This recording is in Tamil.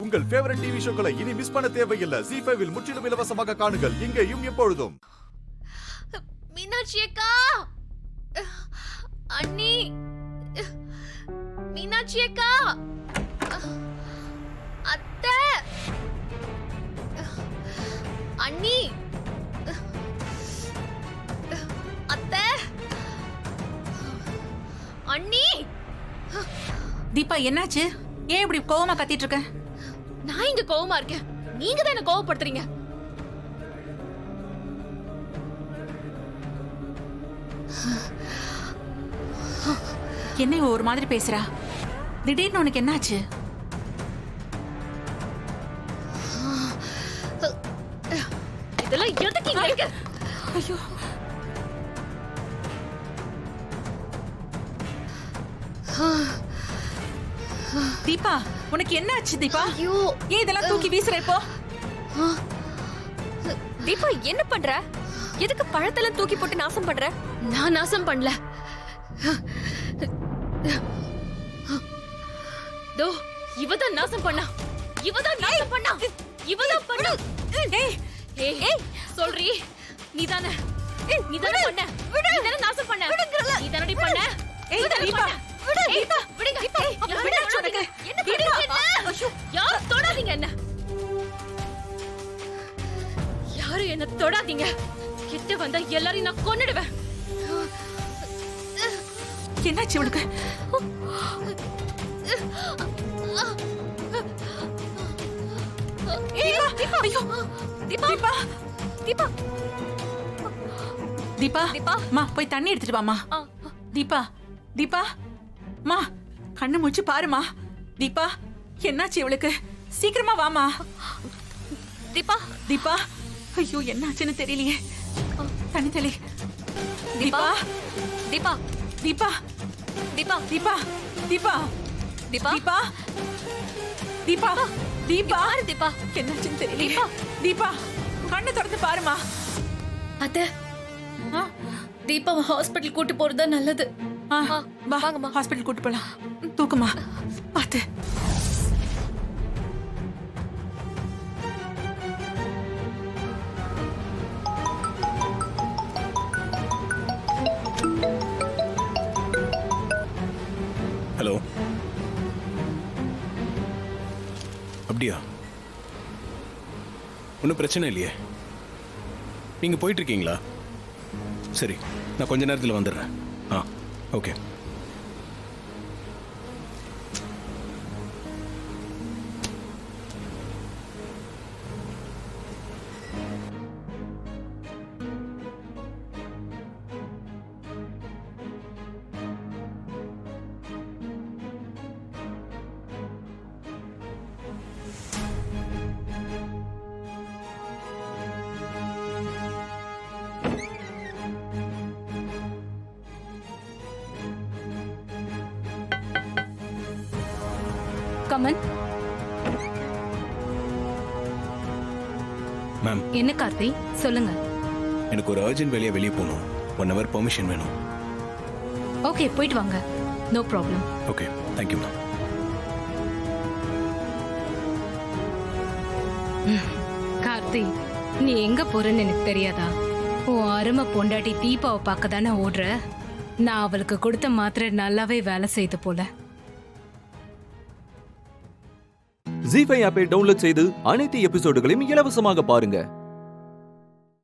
உங்கள் ஃபேவரட் டிவி ஷோக்களை இனி மிஸ் பண்ண தேவையில்லை. ZEE5 இல் முற்றிலும் இலவசமாக காணுங்கள். இங்கேயும் எப்பொழுதும். மீனாட்சி அக்கா, அண்ணி, மீனாட்சி அக்கா, அத்தை, அண்ணி, அத்தை, அண்ணி. தீபா, என்னாச்சு? ஏன் இப்படி கோவமா கத்திட்டு இருக்க? நான் இங்க கோவமா இருக்கேன், நீங்க தான் என்ன கோவப்படுத்துறீங்க. என்ன இவ ஒரு மாதிரி பேசுறா? திடீர்னு உனக்கு என்னாச்சு? இதெல்லாம் எதுக்கு இங்க இருக்கு? ஐயோ, தீபா, உனக்கு என்னாச்சு தீபா? ஐயோ, ஏன் இதெல்லாம் தூக்கி வீசுற இப்போ? தீபா, என்ன பண்ற? எதுக்கு பழத்தெல்லாம் தூக்கி போட்டு நாசம் பண்ற? நான் நாசம் பண்ணல. தோ இவதான் நாசம் பண்ணா, இவதான் நாசம் பண்ணா, இவதான் பண்ணா. ஏய் ஏய், சொல்றீ? நீதானே பண்ண, நீதானே நாசம் பண்ண, நீதானடி பண்ண. ஏய் தீபா, விடு தீபா, விடுங்க. என்னாச்சு உனக்கு? என்ன விடுங்க? யாரும் தொடாதீங்க என்ன, யாரும் என்ன தொடாதீங்க. கிட்ட வந்தா எல்லாரையும் நான் கொன்னுடுவேன். என்னாச்சு உனக்கு? தீபா, ஐயோ, தீபா, தீபா, தீபா, தீபா, மா போய் தண்ணி எடுத்துட்டு வாமா. தீபா, தீபா, மா கண்ணு மூச்சு பாருமா. தீபா, என்னாச்சு இவளுக்கு? சீக்கிரமா வாமா. தீபா, தீபா, ஐயோ என்னாச்சுன்னு தெரியலையே. தண்ணி தெளி. தீபா, தீபா, தீபா, தீபா, தீபா, தீபா, தீபா, தீபா, தீபா, தீபா, தீபா, என்னாச்சுன்னு தெரியலையே. தீபா, கண்ணு திறந்து பாருமா. அத்தை, தீபாவை ஹாஸ்பிட்டல் கூட்டி போறதா நல்லது. வாங்கம்மா, ஹாஸ்பிட்டல் கூட்டு போலாம். தூக்குமா, பாத்து. ஹலோ, அப்படியா? ஒன்றும் பிரச்சனை இல்லையே. நீங்க போயிட்டு இருக்கீங்களா? சரி, நான் கொஞ்ச நேரத்தில் வந்துடுறேன். ஓகே. கமன். மேம், என்ன கார்த்தி, சொல்லுங்க. எனக்கு ஒரு அர்ஜென்ட் வேலையை வெளியே போகணும். 1 hour பெர்மிஷன் வேணும். ஓகே, போயிட்டு வாங்க. No problem. Okay, thank you ma'am. Karthi, நீ எங்க போறன்னு எனக்கு தெரியாதா? உன் அருமை பொண்டாட்டி தீபாவை பார்க்க தானே ஓடுற. நான் அவளுக்கு கொடுத்த மாத்திரை நல்லாவே வேலை செய்து போல. ZEE5 ஆப்பை டவுன்லோட் செய்து அனைத்து எபிசோடுகளையும் இலவசமாக பாருங்க.